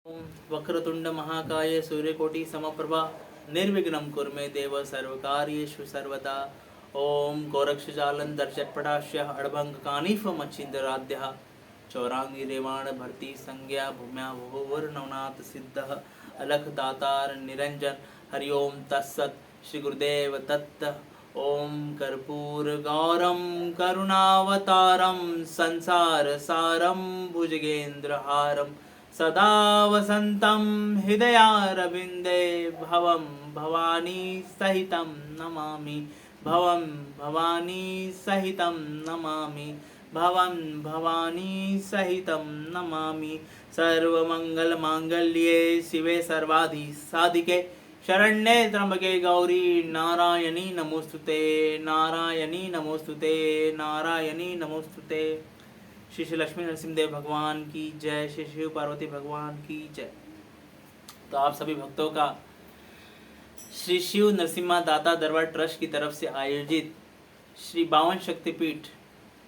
ओम वक्रतुंड महाकाय सूर्यकोटि समप्रभा निर्विघ्नं कुरु मे देव सर्वकार्येषु सर्वदा। ओम गोरक्षजालं दर्शटपटाश्य अड़भंग कानिफ मच्छिंदराध्यः चौरांगी रेवाण भर्ती संज्ञा भूम्या भुवुर्नवनाथ सिद्धः अलख दातार निरंजन हरि ओम तत्सत श्री गुरुदेव दत्त। ओम कर्पूर गौरम करुणावतारम संसार सारम भुजगेन्द्रहारम सदा वसन्तं हृदयारविन्दे भवं भवानी सहितं नमामि भवं भवानी सहितं नमामि भवं भवानी सहितं नमामि। सर्वमंगलमांगल्ये शिवे सर्वाधि साधिके शरण्ये त्र्यंबके गौरी नारायणी नमोस्तुते नारायणी नमोस्तुते नारायणी नमोस्तुते। श्री श्री लक्ष्मी नरसिंहदेव भगवान की जय, श्री शिव पार्वती भगवान की जय। तो आप सभी भक्तों का श्री शिव नरसिम्हा दाता दरबार ट्रस्ट की तरफ से आयोजित श्री 52 शक्तिपीठ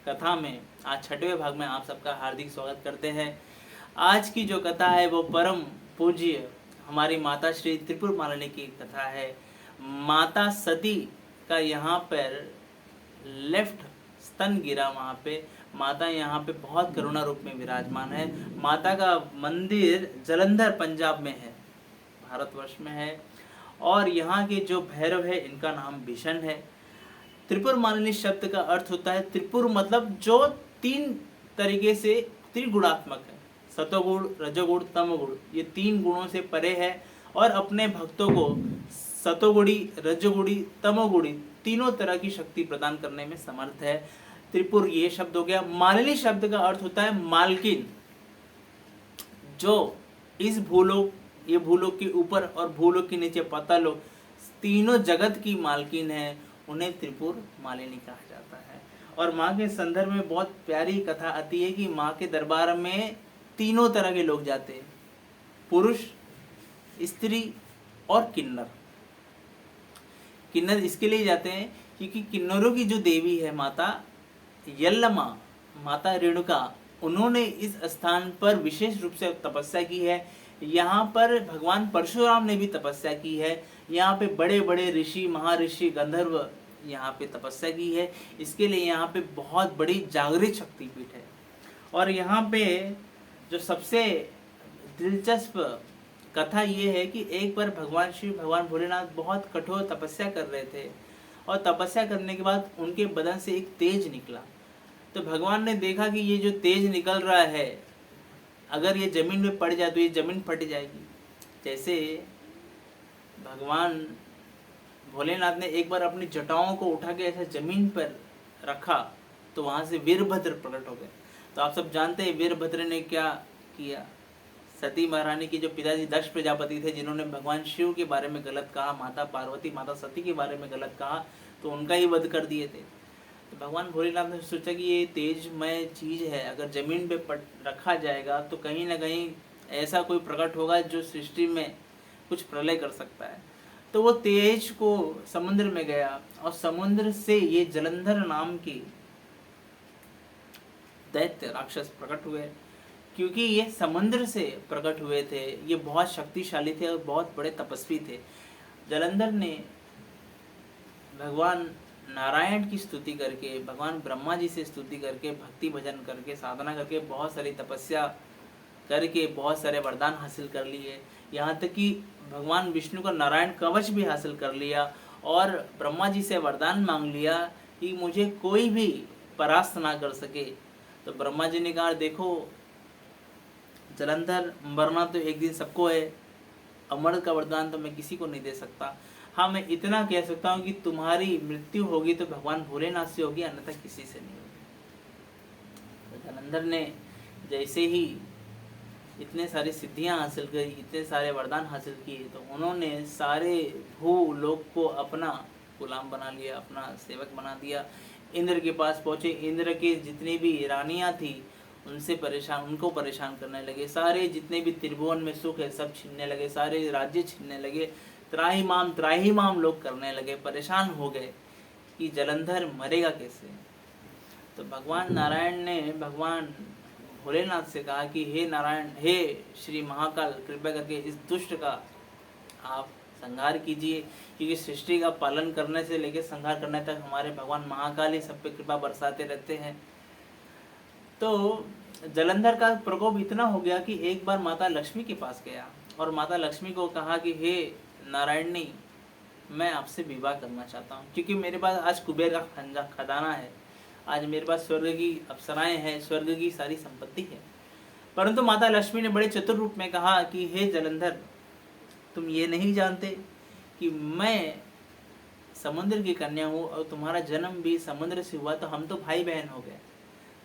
कथा में आज 6वें भाग में आप सबका हार्दिक स्वागत करते हैं। आज की जो कथा है वो परम पूज्य हमारी माता श्री त्रिपुर मालिनी की कथा है। माता सती का यहाँ पर लेफ्ट स्तन गिरा, वहाँ पे माता यहाँ पे बहुत करुणा रूप में विराजमान है। माता का मंदिर जलंधर पंजाब में है, भारतवर्ष में है। और यहाँ के जो भैरव है इनका नाम भीषण है। त्रिपुर मालिनी शब्द का अर्थ होता है त्रिपुर, मतलब जो 3 तरीके से त्रिगुणात्मक है, सतोगुण रजोगुण तमोगुण, ये 3 गुणों से परे है और अपने भक्तों को सतोगुणी रजोगुणी तमोगुणी तीनों तरह की शक्ति प्रदान करने में समर्थ है। त्रिपुर ये शब्द हो गया। मालिनी शब्द का अर्थ होता है मालकिन, जो इस भूलोक, ये भूलोक के ऊपर और भूलोक के नीचे पातालोक, तीनों जगत की मालकिन है, उन्हें त्रिपुर मालिनी कहा जाता है। और माँ के संदर्भ में बहुत प्यारी कथा आती है कि माँ के दरबार में तीनों तरह के लोग जाते हैं, पुरुष, स्त्री और किन्नर। किन्नर इसके लिए जाते हैं क्योंकि किन्नरों की जो देवी है माता यल्लमा, माता रेणुका, उन्होंने इस स्थान पर विशेष रूप से तपस्या की है। यहाँ पर भगवान परशुराम ने भी तपस्या की है। यहाँ पे बड़े बड़े ऋषि महर्षि गंधर्व यहाँ पे तपस्या की है। इसके लिए यहाँ पे बहुत बड़ी जागृत शक्तिपीठ है। और यहाँ पे जो सबसे दिलचस्प कथा ये है कि एक बार भगवान शिव, भगवान भोलेनाथ बहुत कठोर तपस्या कर रहे थे और तपस्या करने के बाद उनके बदन से एक तेज निकला। तो भगवान ने देखा कि ये जो तेज निकल रहा है, अगर ये जमीन में पड़ जाए तो ये जमीन फट जाएगी। जैसे भगवान भोलेनाथ ने एक बार अपनी जटाओं को उठा के ऐसे जमीन पर रखा तो वहां से वीरभद्र प्रकट हो गए। तो आप सब जानते हैं वीरभद्र ने क्या किया। सती महारानी की जो पिताजी दक्ष प्रजापति थे, जिन्होंने भगवान शिव के बारे में गलत कहा, माता पार्वती माता सती के बारे में गलत कहा, तो उनका ही वध कर दिए थे। तो भगवान भोलेनाथ ने सोचा कि ये तेजमय चीज है, अगर जमीन पे रखा जाएगा तो कहीं ना कहीं ऐसा कोई प्रकट होगा जो सृष्टि में कुछ प्रलय कर सकता है। तो वो तेज को समुद्र में गया और समुद्र से ये जलंधर नाम की दैत्य राक्षस प्रकट हुए। क्योंकि ये समुद्र से प्रकट हुए थे, ये बहुत शक्तिशाली थे और बहुत बड़े तपस्वी थे। जलंधर ने भगवान नारायण की स्तुति करके, भगवान ब्रह्मा जी से स्तुति करके, भक्ति भजन करके, साधना करके, बहुत सारी तपस्या करके बहुत सारे वरदान हासिल कर लिए। यहाँ तक कि भगवान विष्णु का नारायण कवच भी हासिल कर लिया और ब्रह्मा जी से वरदान मांग लिया कि मुझे कोई भी परास्त ना कर सके। तो ब्रह्मा जी ने कहा, देखो जलंधर, मरना तो एक दिन सबको है, अमर का वरदान तो मैं किसी को नहीं दे सकता। हाँ, मैं इतना कह सकता हूँ कि तुम्हारी मृत्यु होगी तो भगवान भोलेनाथ से होगी, अन्यथा किसी से नहीं होगी। तो जलंधर ने जैसे ही इतने सारी सिद्धियां हासिल करी, इतने सारे वरदान हासिल किए, तो उन्होंने सारे भूलोक को अपना गुलाम बना लिया, अपना सेवक बना दिया। इंद्र के पास पहुंचे, इंद्र के जितनी भी रानियां थी उनको परेशान करने लगे। सारे जितने भी त्रिभुवन में सुख है सब छीनने लगे, सारे राज्य छीनने लगे, त्राहिमाम लोग करने लगे। परेशान हो गए कि जलंधर मरेगा कैसे। तो भगवान नारायण ने भगवान भोलेनाथ से कहा कि हे नारायण, हे श्री महाकाल, कृपया करके इस दुष्ट का आप संहार कीजिए, क्योंकि सृष्टि का पालन करने से लेकर संहार करने तक हमारे भगवान महाकाल ही सब पे कृपा बरसाते रहते हैं। तो जलंधर का प्रकोप इतना हो गया कि एक बार माता लक्ष्मी के पास गया और माता लक्ष्मी को कहा कि हे नारायणी, मैं आपसे विवाह करना चाहता हूँ, क्योंकि मेरे पास आज कुबेर का खजाना है, आज मेरे पास स्वर्ग की अप्सराएं हैं, स्वर्ग की सारी संपत्ति है। परंतु माता लक्ष्मी ने बड़े चतुर रूप में कहा कि हे जलंधर, तुम ये नहीं जानते कि मैं समुद्र की कन्या हूँ और तुम्हारा जन्म भी समुद्र से हुआ, तो हम तो भाई बहन हो गए,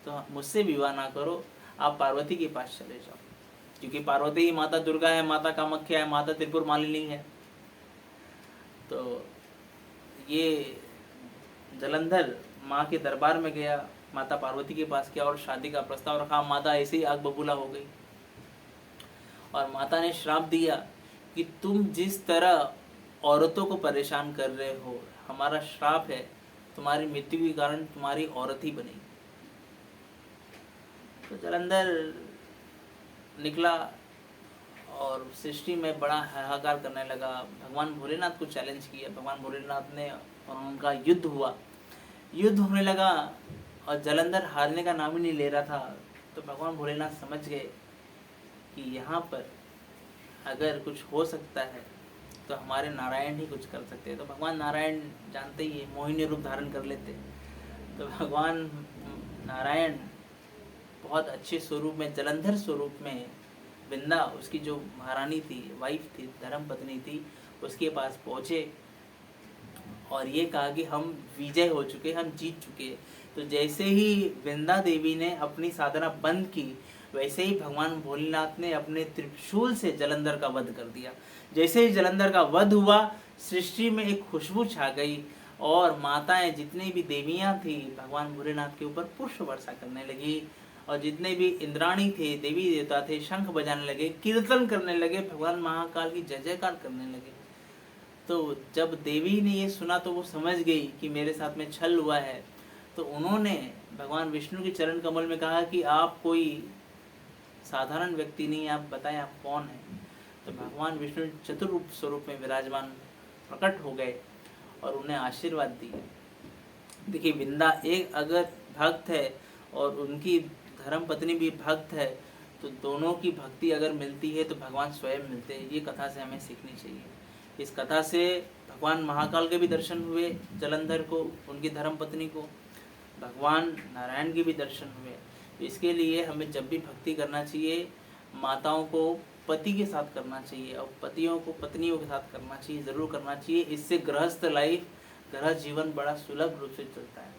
तो मुझसे विवाह ना करो, आप पार्वती के पास चले जाओ, क्योंकि पार्वती ही माता दुर्गा है, माता कामाख्या है, माता त्रिपुर मालिनी है। तो ये जलंधर माँ के दरबार में गया, माता पार्वती के पास गया और शादी का प्रस्ताव रखा। माता ऐसे ही आग बबूला हो गई और माता ने श्राप दिया कि तुम जिस तरह औरतों को परेशान कर रहे हो, हमारा श्राप है, तुम्हारी मृत्यु के कारण तुम्हारी औरत ही बनेगी। तो जलंधर निकला और सृष्टि में बड़ा हाहाकार करने लगा, भगवान भोलेनाथ को चैलेंज किया। भगवान भोलेनाथ ने और उनका युद्ध हुआ, युद्ध होने लगा और जलंधर हारने का नाम ही नहीं ले रहा था। तो भगवान भोलेनाथ समझ गए कि यहाँ पर अगर कुछ हो सकता है तो हमारे नारायण ही कुछ कर सकते हैं। तो भगवान नारायण जानते ही है, मोहिनी रूप धारण कर लेते। तो भगवान नारायण बहुत अच्छे स्वरूप में, जलंधर स्वरूप में, वृंदा उसकी जो महारानी थी, वाइफ थी, धर्म पत्नी थी, उसके पास पहुँचे और ये कहा कि हम विजय हो चुके, हम जीत चुके। तो जैसे ही वृंदा देवी ने अपनी साधना बंद की, वैसे ही भगवान भोलेनाथ ने अपने त्रिशूल से जलंधर का वध कर दिया। जैसे ही जलंधर का वध हुआ, सृष्टि में एक खुशबू छा गई और माताएं, जितनी भी देवियां थी, भगवान भोलेनाथ के ऊपर पुष्प वर्षा करने लगी और जितने भी इंद्राणी थे, देवी देवता थे, शंख बजाने लगे, कीर्तन करने लगे, भगवान महाकाल की जय जयकार करने लगे। तो जब देवी ने ये सुना तो वो समझ गई कि मेरे साथ में छल हुआ है। तो उन्होंने भगवान विष्णु के चरण कमल में कहा कि आप कोई साधारण व्यक्ति नहीं, आप बताएं आप कौन हैं। तो भगवान विष्णु चतुर्रूप स्वरूप में विराजमान प्रकट हो गए और उन्हें आशीर्वाद दिए। देखिए, वृंदा एक अगर भक्त है और उनकी धर्म पत्नी भी भक्त है, तो दोनों की भक्ति अगर मिलती है तो भगवान स्वयं मिलते हैं। ये कथा से हमें सीखनी चाहिए। इस कथा से भगवान महाकाल के भी दर्शन हुए, जलंधर को, उनकी धर्म पत्नी को, भगवान नारायण के भी दर्शन हुए। इसके लिए हमें जब भी भक्ति करना चाहिए, माताओं को पति के साथ करना चाहिए और पतियों को पत्नियों के साथ करना चाहिए, ज़रूर करना चाहिए। इससे गृहस्थ लाइफ, गृहस्थ जीवन बड़ा सुलभ रूप से चलता है।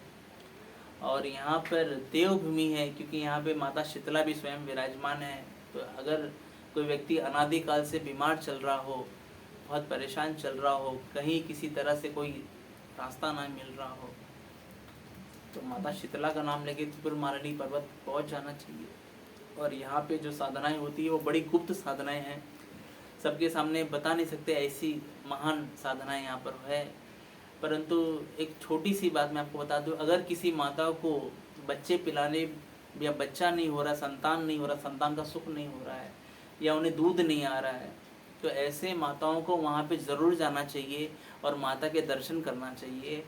और यहाँ पर देवभूमि है, क्योंकि यहाँ पे माता शीतला भी स्वयं विराजमान है। तो अगर कोई व्यक्ति अनादिकाल से बीमार चल रहा हो, बहुत परेशान चल रहा हो, कहीं किसी तरह से कोई रास्ता ना मिल रहा हो, तो माता शीतला का नाम लेके त्रिपुर मालिनी पर्वत पहुंच जाना चाहिए। और यहाँ पे जो साधनाएं होती है वो बड़ी गुप्त साधनाएं हैं, सबके सामने बता नहीं सकते, ऐसी महान साधनाएं यहाँ पर है। परंतु एक छोटी सी बात मैं आपको बता दूं, अगर किसी माता को बच्चे पिलाने या बच्चा नहीं हो रहा, संतान नहीं हो रहा, संतान का सुख नहीं हो रहा है या उन्हें दूध नहीं आ रहा है, तो ऐसे माताओं को वहाँ पे ज़रूर जाना चाहिए और माता के दर्शन करना चाहिए।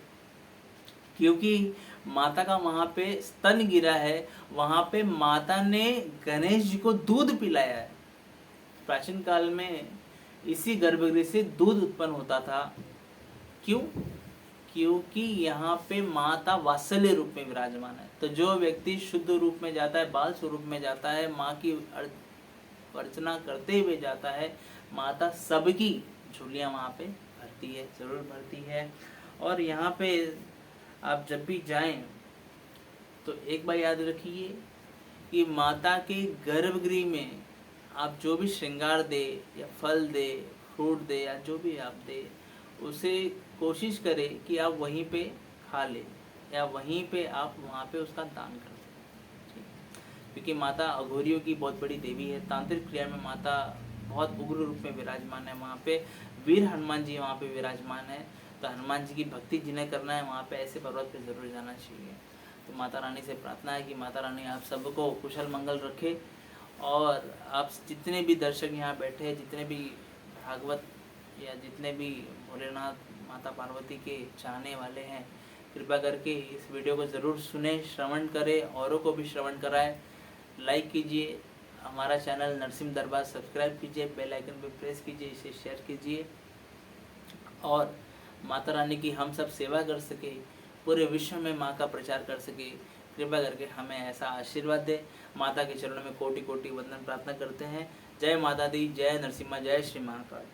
क्योंकि माता का वहाँ पे स्तन गिरा है, वहाँ पे माता ने गणेश जी को दूध पिलाया है। प्राचीन काल में इसी गर्भगृह से दूध उत्पन्न होता था। क्यों? क्योंकि यहाँ पे माता वात्सल्य रूप में विराजमान है। तो जो व्यक्ति शुद्ध रूप में जाता है, बाल स्वरूप में जाता है, माँ की अर्चना करते हुए जाता है, माता सबकी झोलियाँ वहाँ पे भरती है, जरूर भरती है। और यहाँ पे आप जब भी जाएं तो एक बार याद रखिए कि माता के गर्भगृह में आप जो भी श्रृंगार दे या फल दे, फ्रूट दे या जो भी आप दे, उसे कोशिश करें कि आप वहीं पे खा लें या वहीं पे आप वहाँ पे उसका दान कर दें। क्योंकि माता अघोरियों की बहुत बड़ी देवी है। तांत्रिक क्रिया में माता बहुत उग्र रूप में विराजमान है। वहाँ पे वीर हनुमान जी वहाँ पे विराजमान है। तो हनुमान जी की भक्ति जिन्हें करना है, वहाँ पे ऐसे पर्वत पे जरूर जाना चाहिए। तो माता रानी से प्रार्थना है कि माता रानी आप सबको कुशल मंगल रखे, और आप जितने भी दर्शक यहाँ बैठे हैं, जितने भी भागवत या जितने भी भोलेनाथ माता पार्वती के चाहने वाले हैं, कृपा करके इस वीडियो को ज़रूर सुने, श्रवण करें, औरों को भी श्रवण कराएं। लाइक कीजिए, हमारा चैनल नरसिंह दरबार सब्सक्राइब कीजिए, बेल आइकन पे प्रेस कीजिए, इसे शेयर कीजिए, और माता रानी की हम सब सेवा कर सके, पूरे विश्व में माँ का प्रचार कर सके, कृपा करके हमें ऐसा आशीर्वाद दे। माता के चरणों में कोटि कोटि वंदन प्रार्थना करते हैं। जय माता दी, जय नरसिम्हा, जय श्री महाकाल।